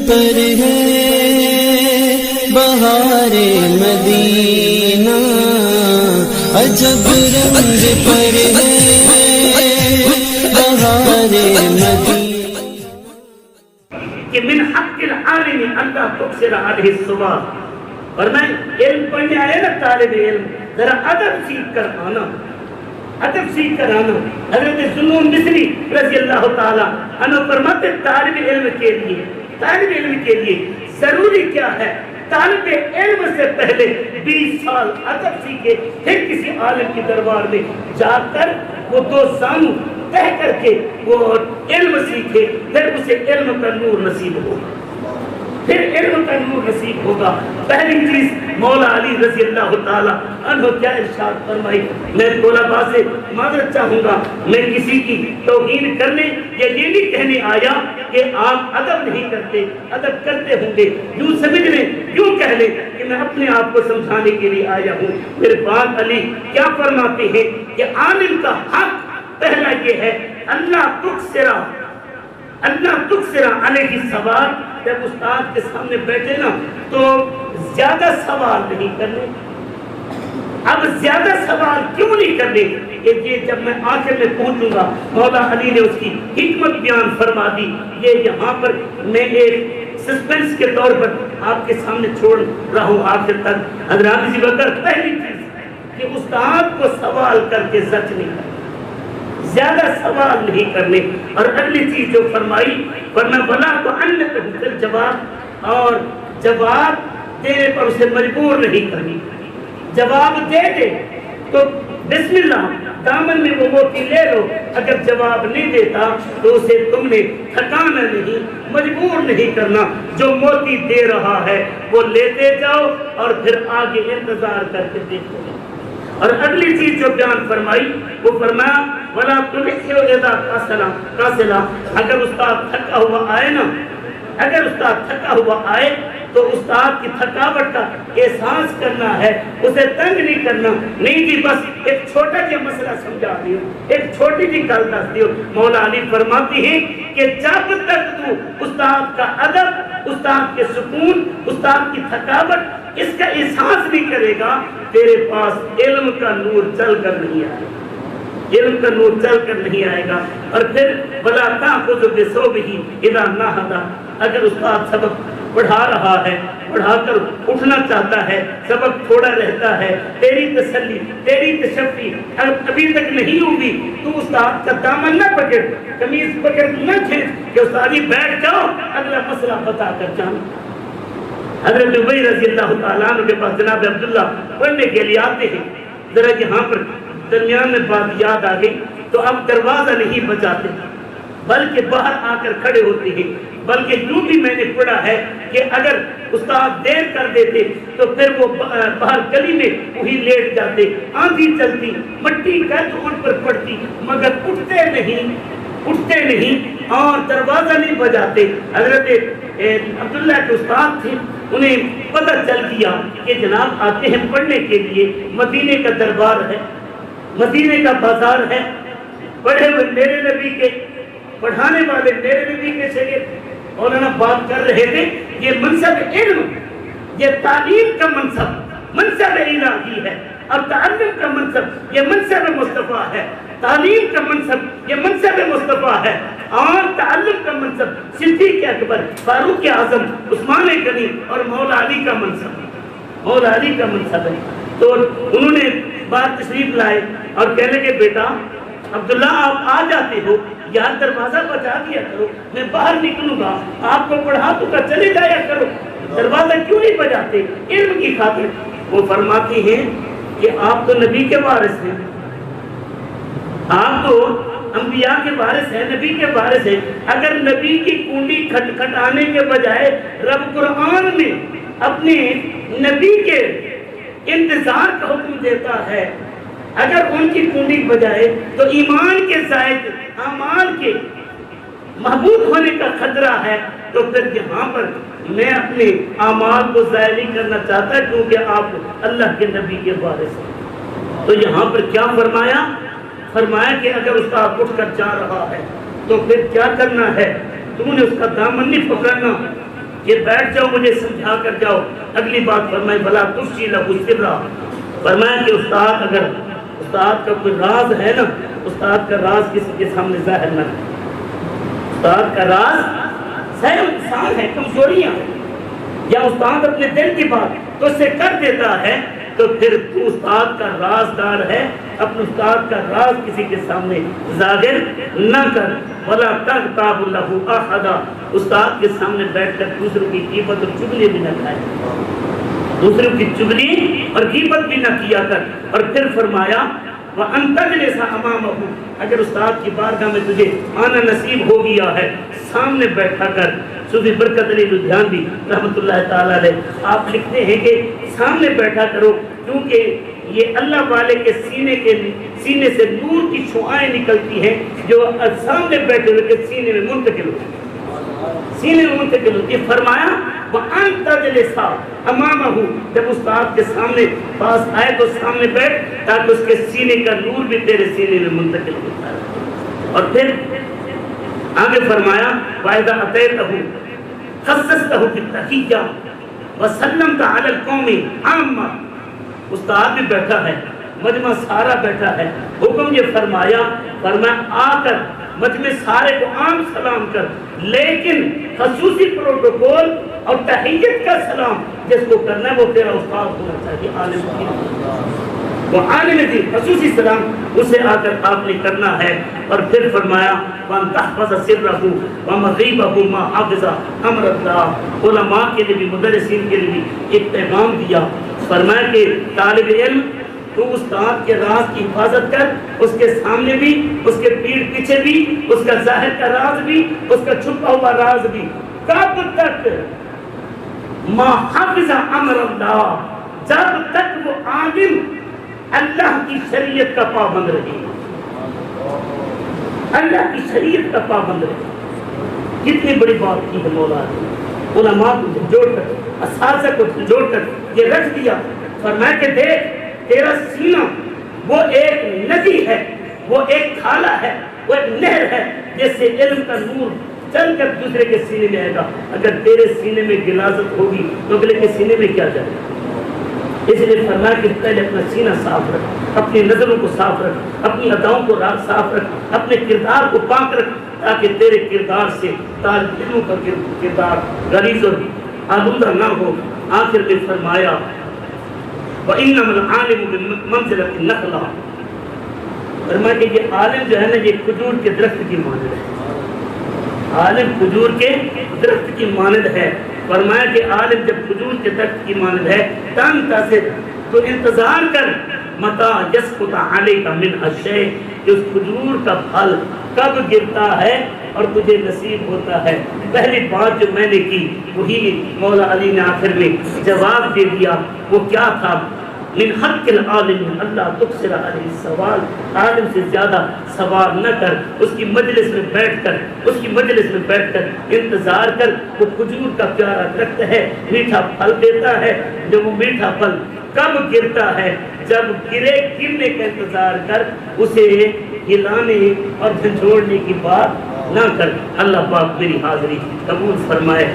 پر ہے بہار مدینہ، عجب رنگ پر ہے بہار مدینہ. کہ من حق العالم اللہ تکثر علیہ الصبح. اور میں علم پڑھنے آیا نا طالب علم، ذرا ادب سیکھ کر آنا، ادب سیکھ کر آنا. حضرت ذوالنون مصری رضی اللہ تعالی عنہ فرماتے طالب علم کے لیے ضروری کیا ہے؟ طالب علم سے پہلے 20 سال ادب سیکھے، پھر کسی عالم کے دربار میں جا کر وہ 2 زانو تہ کر کے وہ علم سیکھے، پھر اسے علم کا نور نصیب ہوگا، پھر علم کا نور نصیب ہوگا. پہلی چیز مولا علی رضی اللہ تعالی عنہ کیا ارشاد فرمائی. میں طلباء سے معذرت چاہوں گا، میں کسی کی توہین کرنے یا یہ نہیں کہنے آیا کہ آپ ادب نہیں کرتے، ادب کرتے ہوں گے، یوں سمجھ لیں، یوں کہہ لیں کہ میں اپنے آپ کو سمجھانے کے لیے آیا ہوں. پھر بات علی کیا فرماتے ہیں کہ عالم کا حق پہلا یہ ہے اللہ تکثرا علیہ سوال. جب استاد کے سامنے بیٹھے نا تو زیادہ سوال نہیں کرنے. اب زیادہ سوال کیوں نہیں کرنے کہ یہ جب میں آخر میں پہنچوں گا مولا علی نے اس کی حکمت بیان فرما دی. یہ یہاں پر میں ایک سسپینس کے طور پر آپ کے سامنے چھوڑ رہا ہوں آخر تک. حضرات اسی وقت پہلی چیز کہ استاد کو سوال کر کے زچ نہیں کرنا، زیادہ سوال نہیں کرنے. اور اگلی چیز جو فرمائی ورنہ بلا تو جواب، اور جواب دینے پر اسے مجبور نہیں کرنی. جواب دے دے تو بسم اللہ دامن میں وہ موتی لے لو. اگر جواب نہیں دیتا تو اسے تم نے تھکانا نہیں، مجبور نہیں کرنا. جو موتی دے رہا ہے وہ لیتے جاؤ اور پھر آگے انتظار کر کے دیکھو. اور اگلی چیز جو بیان فرمائی وہ فرمایا وَلَا تُلِحِّوْ اِذَا قَاسِلًا. اگر استاد تھکا ہوا آئے تو استاد کی تھکاوٹ کا احساس کرنا ہے، اسے تنگ نہیں کرنا. نہیں جی بس ایک چھوٹا جا مسئلہ سمجھا دیو، ایک چھوٹی جی گل دس دیو. مولا علی فرماتی ہیں کہ جب تک تو استاد کا ادب، استاد کے سکون، استاد کی تھکاوٹ اس کا احساس نہیں کرے گا، تیرے پاس علم کا نور چل کر نہیں آئے گا، علم کا نور چل کر نہیں آئے گا. اور پھر بلا تاخذ بثوبہ اذا نہض. اگر استاد سبق پڑھا رہا ہے، پڑھا کر اٹھنا چاہتا ہے، سبق تھوڑا رہتا ہے، تیری تسلی، تیری تشفی ابھی تک نہیں ہوگی، تو استاد کا دامن نہ پکڑ، قمیض پکڑ نہ کھینچ کہ استاد جی بیٹھ جاؤ اگلا مسئلہ بتا کر جانا. حضرت ابی رضی اللہ تعالیٰ عنہ کے پاس جناب عبداللہ پڑھنے کے لیے آتے ہیں. ذرا یہاں پر درمیان میں بات یاد آ گئی تو اب دروازہ نہیں بجاتے بلکہ باہر آ کر کھڑے ہوتے ہیں. بلکہ یوں بھی میں نے پڑھا ہے کہ اگر استاد دیر کر دیتے تو پھر وہ باہر گلی میں وہی لیٹ جاتے. آندھی چلتی، مٹی گرد ان پر پڑتی، مگر اٹھتے نہیں اور دروازہ نہیں بجاتے. حضرت عبداللہ کے استاد تھے، انہیں پتہ چل گیا کہ جناب آتے ہیں پڑھنے کے لیے، مدینے کا دربار ہے، مدینے کا بازار ہے، پڑھے ہوئے میرے نبی کے، پڑھانے والے میرے نبی کے شاگرد. مولانا بات کر رہے تھے یہ منصب علم، یہ تعلیم کا منصب الہی ہے، اور تعلم کا منصب یہ منصب مصطفیٰ ہے. تعلیم کا منصب یہ منصب مصطفیٰ ہے، اور تعلم کا منصب صدیق اکبر، فاروق اعظم، عثمان غنی اور مولا علی کا منصب ہے. تو انہوں نے بات تشریف لائے اور کہنے کے بیٹا عبداللہ آپ آ جاتے ہو، یار دروازہ بجا دیا کرو، میں باہر نکلوں گا، آپ کو پڑھا دوں گا، چلے جایا کرو، دروازہ کیوں نہیں بجاتے؟ علم کی خاطر. وہ فرماتے ہیں کہ آپ تو نبی کے وارث ہیں، آپ تو انبیاء کے وارث ہیں، نبی کے وارث ہیں. اگر نبی کی کنڈی کھٹکھٹانے کے بجائے رب قرآن میں اپنے نبی کے انتظار کا حکم دیتا ہے، اگر ان کی کنڈی بجائے تو ایمان کے زائد اعمال کے محبوب ہونے کا خطرہ ہے. تو پھر یہاں پر میں اپنے اعمال کو ضائع نہیں کرنا چاہتا کیونکہ آپ اللہ کے نبی کے وارث ہیں. تو یہاں پر کیا فرمایا کہ اگر استاد اٹھ کر جا رہا ہے تو پھر کیا کرنا ہے؟ تم نے اس کا دامن نہیں پکڑنا، کہ بیٹھ جاؤ مجھے سمجھا کر جاؤ. اگلی بات فرمائے بلا تفشی لہو سرا، فرمایا کہ استاد اگر استاد کا کوئی راز ہے نا، استاد کا راز کسی کے سامنے ظاہر نہ کرے. استاد کا راز سہل انسان ہے، کمزوریاں ہیں، یا استاد اپنے دل کی بات تو اس سے کر دیتا ہے، تو پھر تو استاد کا رازدار ہے، اپنے استاد کا راز کسی کے سامنے ظاہر نہ کر. ولا تغتاب له احدا، استاد کے سامنے بیٹھ کر دوسروں کی غیبت اور چغلی بھی نہ کھائے، دوسروں کی چغلی اور غیبت بھی نہ کیا کر. اور پھر فرمایا وَأَن تَجْلِسَ أَمَامَهُ، اگر استاد کی بارگاہ میں تجھے آنا نصیب ہو گیا ہے سامنے بیٹھا کر. صوفی برکت علی لدھیانوی رحمۃ اللہ تعالی علیہ آپ لکھتے ہیں کہ سامنے بیٹھا کرو، کیونکہ یہ اللہ والے کے سینے سے نور کی شعائیں نکلتی ہیں جو سامنے بیٹھے ہوئے کے سینے میں منتقل ہوتی ہیں، سینے میں منتقل ہوتی ہے. فرمایا وَأَن تَجْلِسَ أَمَامَهُ، جب استاد کے سامنے پاس آئے تو سامنے بیٹھ تاکہ اس کے سینے کا نور بھی تیرے سینے میں منتقل ہوتا ہے. اور پھر آگے فرمایا وَإِذَا أَتَيْتَهُ خَصَّصْتَهُ بِالتَّحِيَّةِ وَسَلَّمْتَ عَلَى الْقَوْمِ عَامَّةً. استاد بھی بیٹھا ہے، مجمع سارا بیٹھا ہے، حکم یہ فرمایا آ کر مجمع سارے کو عام سلام کر، لیکن خصوصی پروٹوکول اور تحیت کا سلام جس کو کرنا ہے وہ تیرا استاد ہونا چاہیے، عالم دین، وہ عالم دین، خصوصی سلام اسے آ کر آپ نے کرنا ہے. اور پھر فرمایا وَأَن تَحْفَظَ سِرَّهُ وَمَغِيبَهُ مَا حَفِظَ أَمْرَ اللَّهِ. علماء کے لیے بھی مدرسین کے لیے بھی ایک پیغام دیا. فرمایا کہ طالب علم تو استاد کے راز کی حفاظت کر، اس کے سامنے بھی، اس کے پیٹھ پیچھے بھی، اس کا ظاہر کا راز بھی، اس کا چھپا ہوا راز بھی. کب تک؟ ما حفظ امر اللہ، جب تک وہ عالم اللہ کی شریعت کا پابند رہے، اللہ کی شریعت کا پابند رہے. کتنی بڑی بات کی ہے مولا نے، علماء کو جوڑ کر، اساتذہ کو جوڑ کر یہ رکھ دیا. فرمایا کہ دیکھ تیرا سینہ وہ ایک ندی ہے، وہ ایک کھالا ہے، وہ ایک نہر ہے جس سے علم کا نور چل کر دوسرے کے سینے میں آئے گا. اگر تیرے سینے میں غلاظت ہوگی تو اگلے کے سینے میں کیا جائے گا؟ اس لیے فرمایا کہ پہلے اپنا سینہ صاف رکھ، اپنی نظروں کو صاف رکھ، اپنی اداؤں کو صاف رکھ، اپنے کردار کو پاک رکھ، تاکہ تیرے کردار سے طالب علموں کا کردار غلیظ اور آلودہ نہ ہو. آخر میں فرمایا وَإِنَّمَا الْعَالِمُ بِمَنْزِلَةِ النَّخْلَةِ، فرمایا کہ یہ عالم جو ہے نا یہ کھجور کے درخت کی مانند ہے، عالم کھجور کے درخت کی مانند ہے. فرمایا کہ عالم جب کھجور کے درخت کی مانند ہے تنتظر، تو انتظار کر متى يسقط عليك من الشيء، کہ اس کھجور کا پھل کب گرتا ہے اور تجھے نصیب ہوتا ہے. پہلی بات جو میں نے کی وہی مولا علی نے آخر میں جواب دے دیا. وہ کیا تھا؟ من حق العالم اللہ تکثر علیہ السوال، عالم سے زیادہ سوال نہ کر، اس کی مجلس میں بیٹھ کر انتظار کر. وہ کھجور کا پیارا درخت ہے، میٹھا پھل دیتا ہے. جب وہ میٹھا پھل کب گرتا ہے؟ جب گرنے کا انتظار کر، اسے ہلانے اور جھنجھوڑنے کی بات نہ کر. اللہ پاک میری حاضری قبول فرمائے.